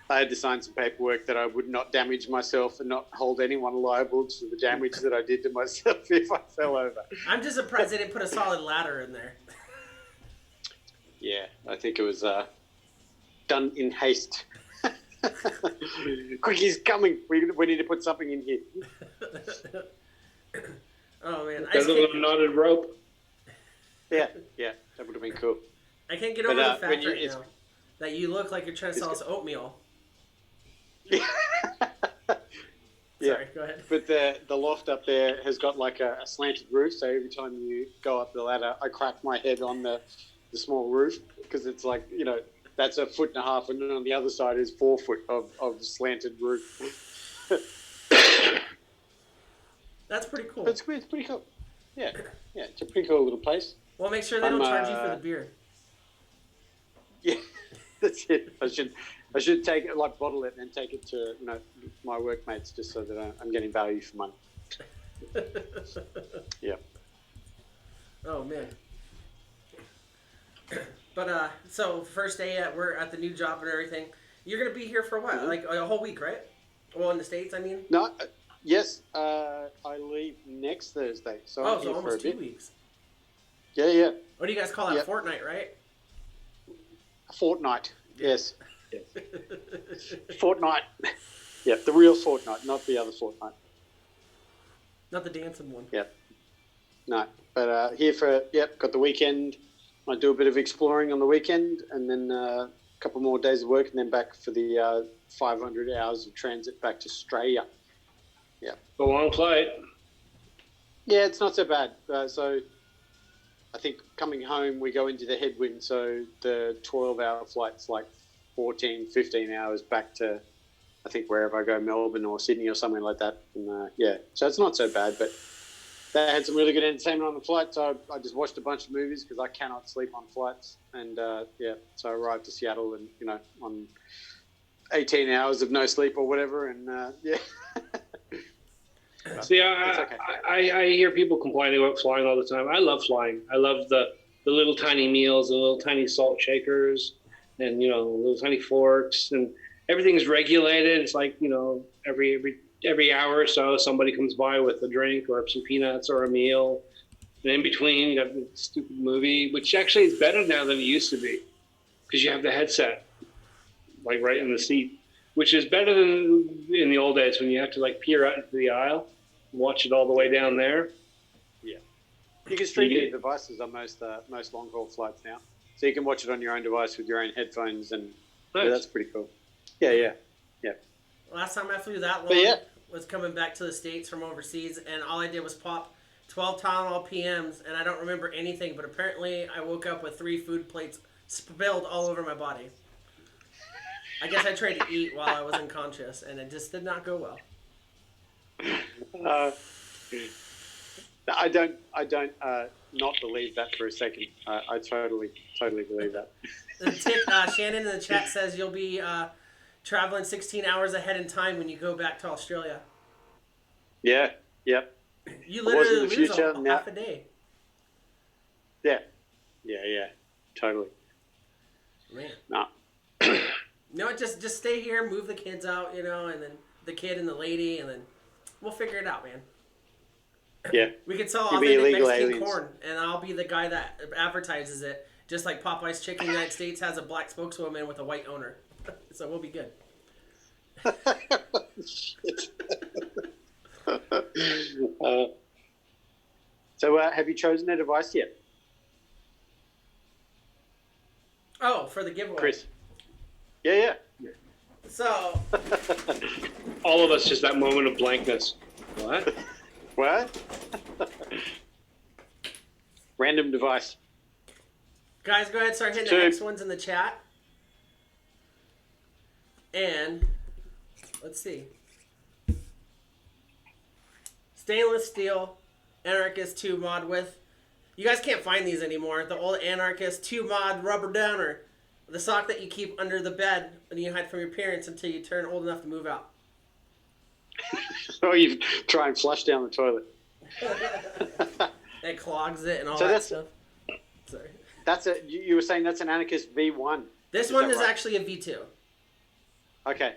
I had to sign some paperwork that I would not damage myself and not hold anyone liable to the damage that I did to myself if I fell over. I'm just surprised they didn't put a solid ladder in there. Yeah, I think it was done in haste. Quick, he's coming. We need to put something in here. Oh man, There's a little knotted rope. Yeah, that would have been cool. I can't get over the fact right now that you look like you're trying to sell us oatmeal. Yeah. Sorry, go ahead. But the loft up there has got like a slanted roof, so every time you go up the ladder, I crack my head on the small roof because it's like, that's 1.5 feet, and then on the other side is 4 foot of slanted roof. That's pretty cool. It's pretty cool. Yeah, it's a pretty cool little place. Well, make sure they don't charge you for the beer. Yeah, that's it. I should take it, like bottle it, and then take it to my workmates just so that I'm getting value for money. Yeah. Oh man. But so first day we're at the new job and everything. You're gonna be here for what? Mm-hmm. Like a whole week, right? Well, in the States, I mean. No. Yes. I leave next Thursday, so I'm so here almost for a 2 bit. weeks. Yeah. What do you guys call that? Yep. Fortnight, right? A fortnight. Yes. Fortnight. Yeah, the real fortnight, not the other fortnight. Not the dancing one. Yep. No, but here for got the weekend. I do a bit of exploring on the weekend, and then a couple more days of work, and then back for the 500 hours of transit back to Australia. Yeah. A long flight. Yeah, it's not so bad. So I think coming home, we go into the headwind, so the 12-hour flight's like 14, 15 hours back to, I think, wherever I go, Melbourne or Sydney or something like that. And so it's not so bad, but they had some really good entertainment on the flight, so I just watched a bunch of movies because I cannot sleep on flights. And so I arrived to Seattle and, on 18 hours of no sleep or whatever, and See, it's okay. I hear people complaining about flying all the time. I love flying. I love the little tiny meals, the little tiny salt shakers, and little tiny forks, and everything's regulated. It's like every hour or so somebody comes by with a drink or some peanuts or a meal, and in between you got the stupid movie, which actually is better now than it used to be because you have the headset like right in the seat, which is better than in the old days when you have to like peer out into the aisle and watch it all the way down there. Yeah, you can stream your devices on most long haul flights now, so you can watch it on your own device with your own headphones, and that's pretty cool. Yeah. Last time I flew that long was coming back to the States from overseas, and all I did was pop 12 Tylenol PMs, and I don't remember anything, but apparently I woke up with 3 food plates spilled all over my body. I guess I tried to eat while I was unconscious, and it just did not go well. I don't not believe that for a second. I totally believe that. Shannon in the chat says you'll be traveling 16 hours ahead in time when you go back to Australia. Yeah. Yep. You literally lose future, half a day. Yeah. Totally. Man. No. No, just stay here, move the kids out, and then the kid and the lady, and then we'll figure it out, man. Yeah. We can sell You'll be authentic illegal Mexican aliens. corn, and I'll be the guy that advertises it, just like Popeye's Chicken in the United States has a black spokeswoman with a white owner. So we'll be good. Shit. So have you chosen a device yet? Oh, for the giveaway. Chris? Yeah. So, All of us just that moment of blankness. What? What? Random device. guys, go ahead and start hitting Two. the next ones in the chat. And, let's see. Stainless steel Anarchist 2 mod with. You guys can't find these anymore. The old Anarchist 2 mod rubber downer. The sock that you keep under the bed and you hide from your parents until you turn old enough to move out. Or you try and flush down the toilet. It clogs it and all So that that's- stuff. Sorry. You were saying that's an Anarchist V1. This one that is right? actually a V2. Okay.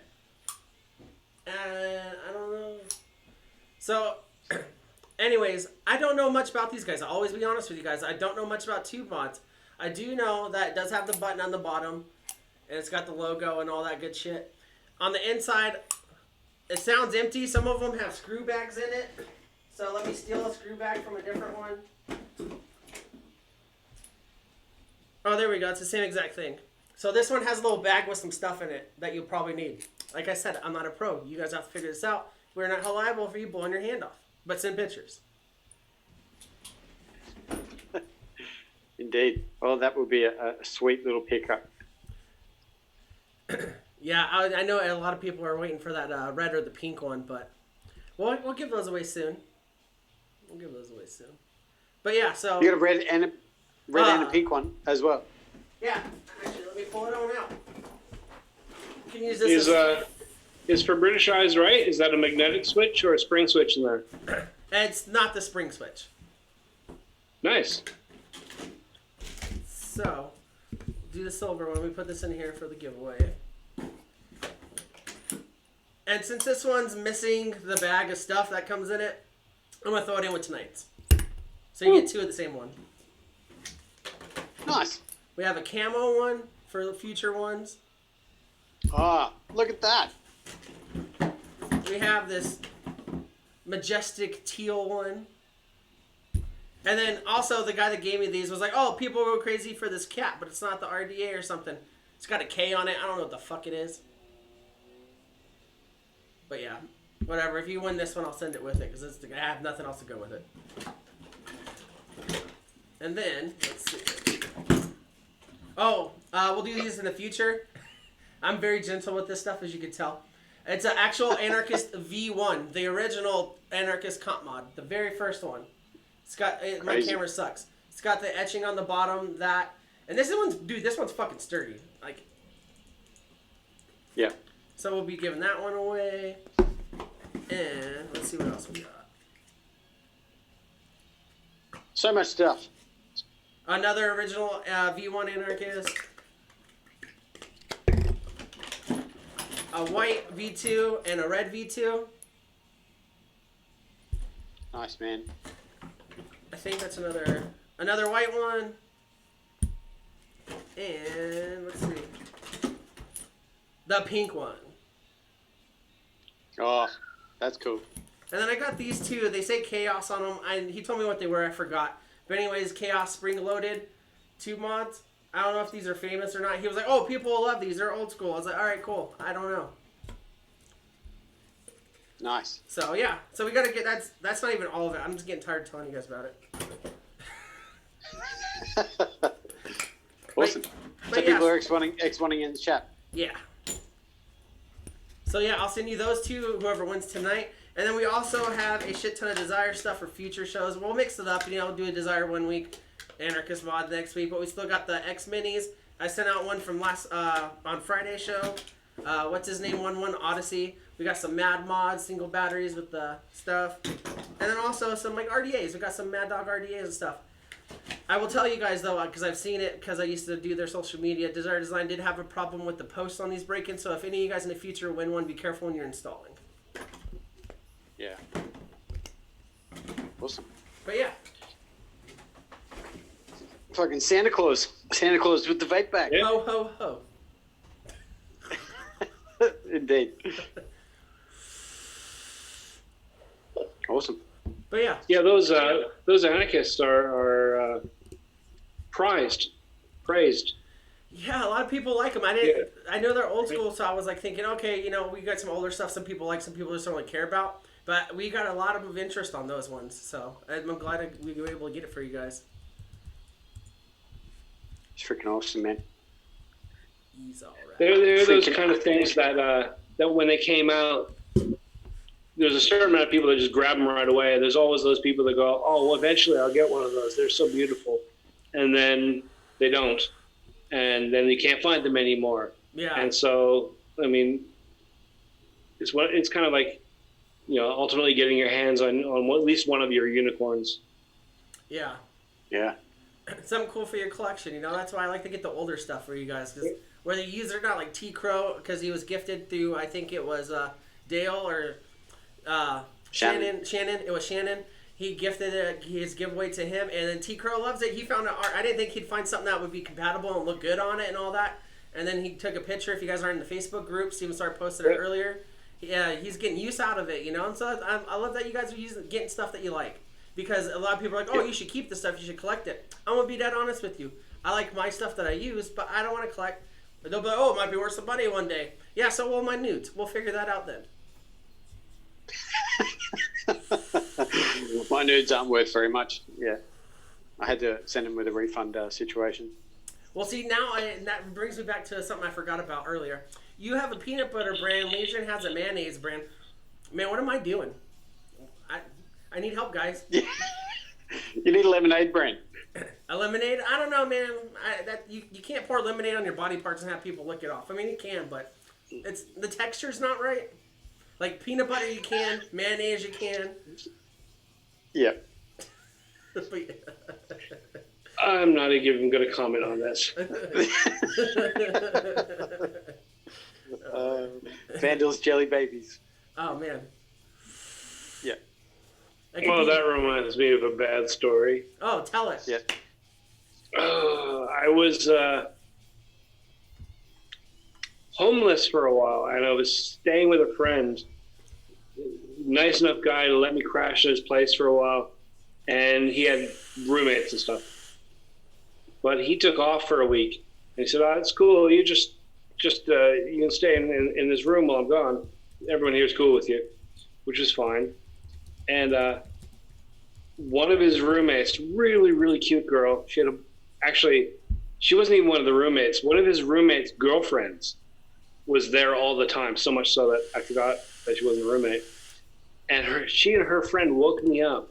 I don't know. So, anyways, I don't know much about these guys. I'll always be honest with you guys. I don't know much about tube mods. I do know that it does have the button on the bottom, and it's got the logo and all that good shit. On the inside, it sounds empty. Some of them have screw bags in it. So let me steal a screw bag from a different one. Oh, there we go. It's the same exact thing. So this one has a little bag with some stuff in it that you'll probably need. Like I said, I'm not a pro. You guys have to figure this out. We're not liable for you blowing your hand off. But send pictures. Indeed. Well, that would be a sweet little pickup. Yeah, I know a lot of people are waiting for that red or the pink one, but we'll give those away soon. But yeah, so... You got a red and a pink one as well. Yeah, actually, let me pull it on out. You can use this Is for British eyes right? Is that a magnetic switch or a spring switch in there? It's not the spring switch. Nice. So, do the silver one. We put this in here for the giveaway. And since this one's missing the bag of stuff that comes in it, I'm going to throw it in with tonight's. So you get two of the same one. Nice. We have a camo one for the future ones. Ah, look at that. We have this majestic teal one. And then also the guy that gave me these was like, oh, people go crazy for this cap, but it's not the RDA or something. It's got a K on it. I don't know what the fuck it is. But yeah, whatever. If you win this one, I'll send it with it because I have nothing else to go with it. And then, let's see. Oh, we'll do these in the future. I'm very gentle with this stuff, as you can tell. It's an actual Anarchist V1, the original Anarchist comp mod, the very first one. It's got my camera sucks. It's got the etching on the bottom, and this one's fucking sturdy. Like, Yeah. so we'll be giving that one away. And let's see what else we got. So much stuff. Another original V1 Anarchist. A white V2 and a red V2. Nice, man. I think that's another white one. And let's see. The pink one. Oh, that's cool. And then I got these two. They say Chaos on them. He told me what they were. I forgot. But anyways, Chaos spring loaded tube mods. I don't know if these are famous or not. He was like, oh, people will love these. They're old school. I was like, all right, cool. I don't know. Nice. So, yeah. So we got to get... That's not even all of it. I'm just getting tired of telling you guys about it. Awesome. So people are X1ing in the chat. Yeah. So yeah, I'll send you those two, whoever wins tonight. And then we also have a shit ton of Desire stuff for future shows. We'll mix it up. We'll do a Desire one week, Anarchist mod next week. But we still got the X Minis. I sent out one from on Friday's show. What's his name? 1-1 Odyssey. We got some Mad mods, single batteries with the stuff. And then also some like RDAs. We got some Mad Dog RDAs and stuff. I will tell you guys though, because I've seen it, because I used to do their social media. Desire Design did have a problem with the posts on these break-ins, so if any of you guys in the future win one, be careful when you're installing. Yeah. Awesome. But yeah. Fucking Santa Claus. Santa Claus with the vape bag. Yeah. Ho, ho, ho. Indeed. Awesome. But yeah. Yeah, those anarchists are praised. Yeah, a lot of people like them. I know they're old school, so I was like thinking, okay, we got some older stuff some people like, some people just don't really care about. But we got a lot of interest on those ones, so I'm glad we were able to get it for you guys. It's freaking awesome, man. He's all right. They're those kind of things that when they came out, there's a certain amount of people that just grab them right away. There's always those people that go, oh, well, eventually I'll get one of those. They're so beautiful. And then they don't. And then you can't find them anymore. Yeah. And so, I mean, it's kind of like, ultimately getting your hands on at least one of your unicorns. Yeah. Yeah. Something cool for your collection, That's why I like to get the older stuff for you guys. Because whether you use it or not, like T-Crow, because he was gifted through, I think it was Dale or Shannon. It was Shannon. He gifted his giveaway to him, and then T-Crow loves it. He found it. I didn't think he'd find something that would be compatible and look good on it and all that. And then he took a picture. If you guys aren't in the Facebook group, Steven started posting it earlier. Yeah, he's getting use out of it, And so I love that you guys are getting stuff that you like. Because a lot of people are like, oh, you should keep this stuff. You should collect it. I'm going to be dead honest with you. I like my stuff that I use, but I don't want to collect. But they'll be like, oh, it might be worth some money one day. Yeah, so will my nudes. We'll figure that out then. My nudes aren't worth very much. Yeah. I had to send them with a refund situation. Well, see, now that brings me back to something I forgot about earlier. You have a peanut butter brand. Legion has a mayonnaise brand. Man, what am I doing? I need help, guys. You need a lemonade brand. A lemonade? I don't know, man. You can't pour lemonade on your body parts and have people lick it off. I mean, you can, but the texture's not right. Like peanut butter, you can. Mayonnaise, you can. Yeah. I'm not even going to comment on this. Vandal's Jelly Babies. Oh, man. Yeah. Well, that reminds me of a bad story. Oh, tell us. Yeah. I was homeless for a while, and I was staying with a friend. Nice enough guy to let me crash at his place for a while, and he had roommates and stuff. But he took off for a week, and he said, "Oh, it's cool. You just you can stay in this room while I'm gone. Everyone here is cool with you," which is fine. And one of his roommates, really, really cute girl. She wasn't even one of the roommates. One of his roommates' girlfriends was there all the time, so much so that I forgot that she wasn't a roommate. And she and her friend woke me up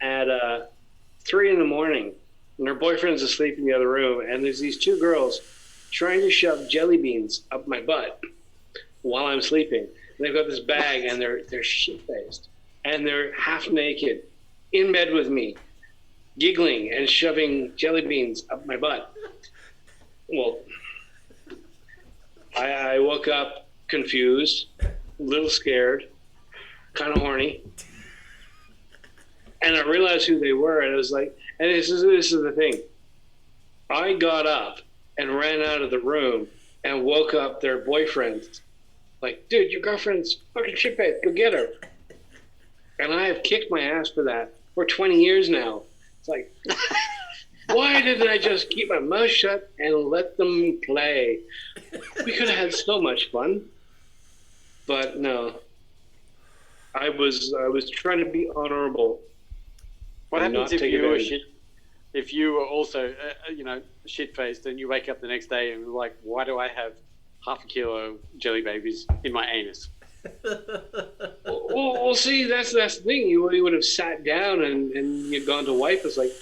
at 3 a.m, and her boyfriend's asleep in the other room. And there's these two girls trying to shove jelly beans up my butt while I'm sleeping. And they've got this bag, and they're shit-faced. And they're half naked in bed with me, giggling and shoving jelly beans up my butt. Well, I woke up confused, a little scared, kind of horny. And I realized who they were, and I was like, and this is the thing. I got up and ran out of the room and woke up their boyfriend. Like, dude, your girlfriend's fucking shit-faced, go get her. And I have kicked my ass for that for 20 years now. It's like, why didn't I just keep my mouth shut and let them play? We could have had so much fun. But no. I was trying to be honorable. What happens if you if you were also, shit-faced and you wake up the next day and like, why do I have half a kilo of jelly babies in my anus? Well, see, that's the thing. You would have sat down and you'd gone to wipe. It's like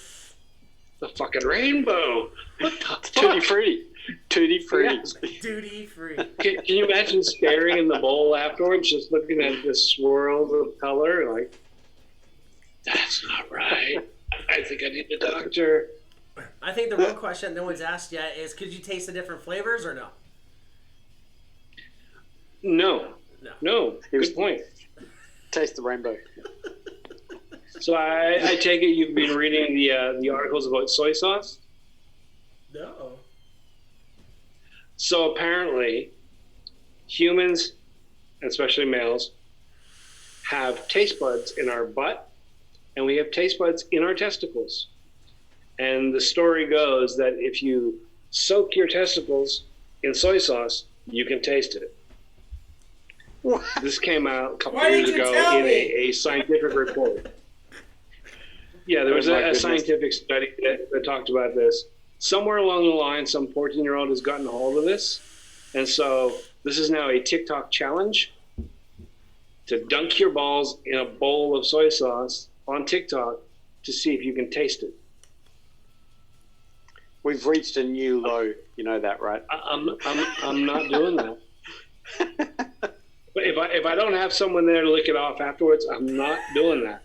the fucking rainbow. What the fuck? Tutti frutti. Yeah. Duty free. Can you imagine staring in the bowl afterwards, just looking at the swirls of color, like, that's not right. I think I need a doctor. I think the real question no one's asked yet is, could you taste the different flavors or no? No. Good point. Taste the rainbow. So I take it you've been reading the articles about soy sauce? No. So apparently, humans, especially males, have taste buds in our butt, and we have taste buds in our testicles. And the story goes that if you soak your testicles in soy sauce, you can taste it. What? This came out a couple Why years did you ago tell in me? a scientific report. Yeah, there was Oh, my a goodness. scientific study that talked about this. Somewhere along the line, some 14-year-old has gotten a hold of this. And so this is now a TikTok challenge to dunk your balls in a bowl of soy sauce on TikTok to see if you can taste it. We've reached a new low. You know that, right? I'm not doing that. But if I don't have someone there to lick it off afterwards, I'm not doing that.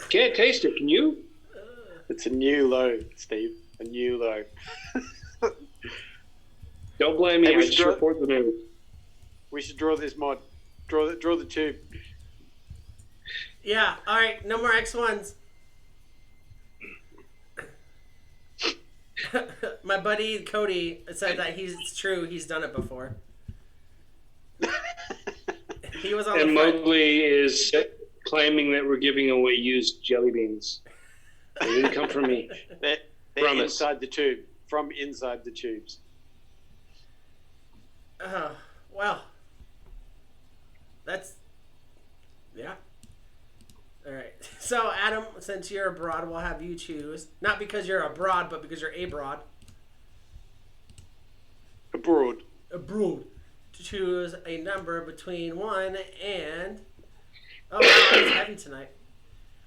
Can't taste it, can you? It's a new low, Steve. A new low. Don't blame me. Hey, I just report the news. We should draw this mod. Draw the tube. Yeah, alright, no more X1s. My buddy Cody said that it's true, he's done it before. He was on And the front. Mowgli is claiming that we're giving away used jelly beans. They didn't come from me. They're Promise. inside the tube. From inside the tubes. Oh, well. That's... Yeah. Alright. So, Adam, since you're abroad, we'll have you choose. Not because you're abroad, but because you're abroad. Abroad. Abroad. To choose a number between 1 and... Oh, wow, it's heavy tonight.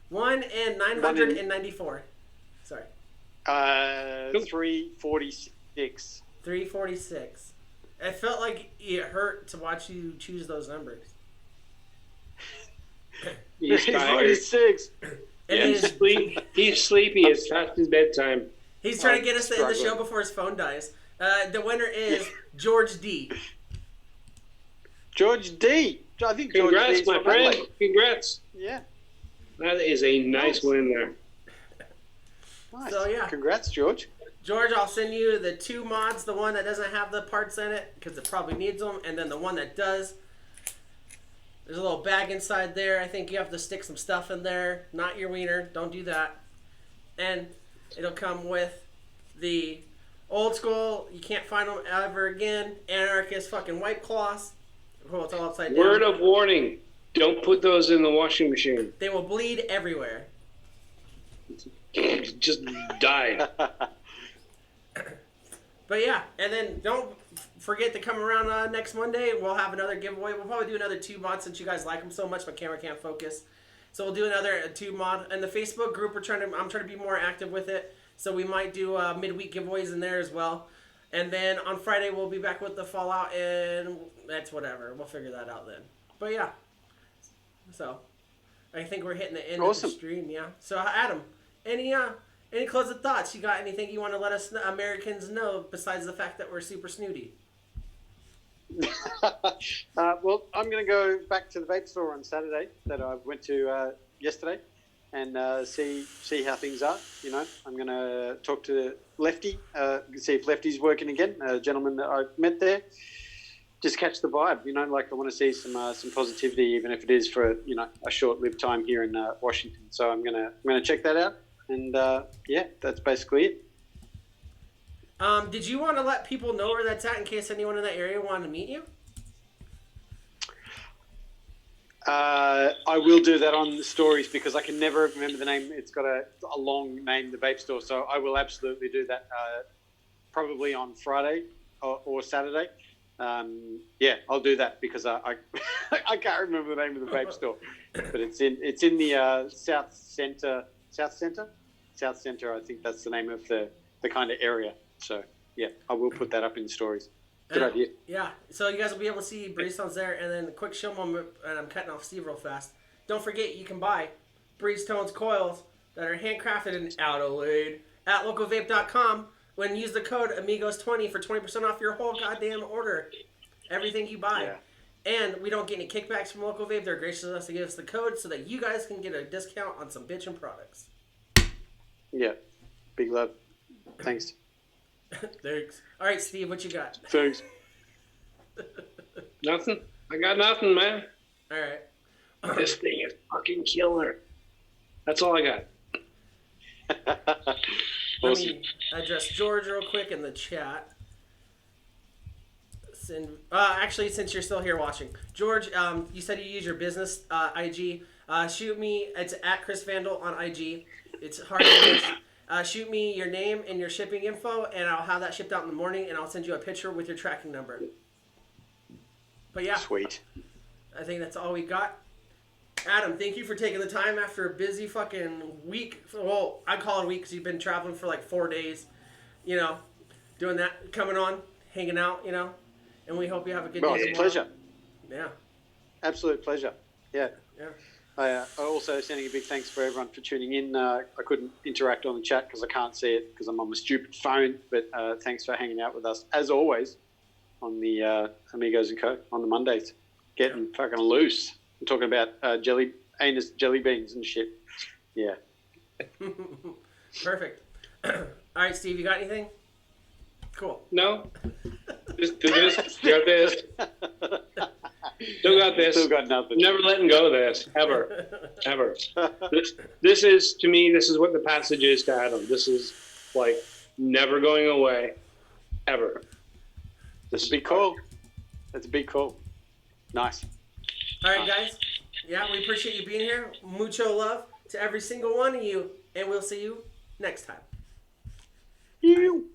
1 and 994. Sorry. 346. 346. I felt like it hurt to watch you choose those numbers. He's tired. 46. And Yeah, he's sleepy. It's past his bedtime. he's trying to get us to end the struggling. show before his phone dies. The winner is George D. George D. I think George Congrats, D's my from friend. Adelaide. Congrats. Yeah. That is a nice win there. Nice. So, yeah. Congrats, George. George, I'll send you the 2 mods, the one that doesn't have the parts in it, because it probably needs them, and then the one that does. There's a little bag inside there. I think you have to stick some stuff in there. Not your wiener. Don't do that. And it'll come with the old school, you can't find them ever again, anarchist fucking white cloths. Oh, it's all upside down. Word of warning. Don't put those in the washing machine. They will bleed everywhere. Just die. But yeah, and then don't forget to come around next Monday. We'll have another giveaway. We'll probably do another 2 mods since you guys like them so much. My camera can't focus, so we'll do another 2 mod. And the Facebook group, I'm trying to be more active with it, so we might do midweek giveaways in there as well. And then on Friday we'll be back with the Fallout, and that's whatever. We'll figure that out then. But yeah, so I think we're hitting the end Awesome. of the stream. Yeah. So Adam, any closing thoughts? You got anything you want to let us Americans know besides the fact that we're super snooty? Well, I'm going to go back to the vape store on Saturday that I went to yesterday and see how things are. You know, I'm going to talk to Lefty, see if Lefty's working again, a gentleman that I met there. Just catch the vibe, you know, like I want to see some positivity, even if it is for, you know, a short-lived time here in Washington. So I'm gonna check that out, and yeah, that's basically it. Did you want to let people know where that's at in case anyone in that area wanted to meet you? I I will do that on the stories because I can never remember the name. It's got a long name, the vape store. So I will absolutely do that probably on Friday or Saturday. Yeah, I'll do that because I I can't remember the name of the vape store, but it's in the South Centre. I think that's the name of the kind of area. So yeah, I will put that up in stories. Good idea. Yeah, so you guys will be able to see Breezetones there, and then a quick show moment, and I'm cutting off Steve real fast. Don't forget, you can buy Breezetones coils that are handcrafted in Adelaide at localvape.com when you use the code Amigos20 for 20% off your whole goddamn order. Everything you buy. Yeah. And we don't get any kickbacks from Local Vape. They're gracious enough to give us the code so that you guys can get a discount on some bitchin' products. Yeah, big love. Thanks. Thanks. All right, Steve, what you got? Thanks. Nothing. I got nothing, man. All right. This thing is fucking killer. That's all I got. Let me address George real quick in the chat. Actually, since you're still here watching, George, you said you use your business IG. Shoot me. It's at Chris Vandal on IG. It's hard to miss. Shoot me your name and your shipping info, and I'll have that shipped out in the morning, and I'll send you a picture with your tracking number. But yeah, Sweet. I think that's all we got. Adam, thank you for taking the time after a busy fucking week. Well, I call it a week because you've been traveling for like 4 days. You know, doing that, coming on, hanging out, you know. And we hope you have a good day. It's a pleasure. Yeah. Absolute pleasure. Yeah. Yeah. I also sending a big thanks for everyone for tuning in. I couldn't interact on the chat because I can't see it because I'm on my stupid phone. But thanks for hanging out with us as always on the Amigos and Co. on the Mondays, getting fucking loose. I'm talking about anus jelly beans and shit. Yeah. Perfect. All right, Steve, you got anything? Cool. No. Just do this. Got this. Still got this. Still got nothing. Never letting go of this. Ever. Ever. This is, to me, this is what the passage is to Adam. This is like never going away. Ever. That's a big call. That's a big call. Nice. All right, guys. Yeah, we appreciate you being here. Mucho love to every single one of you, and we'll see you next time. You.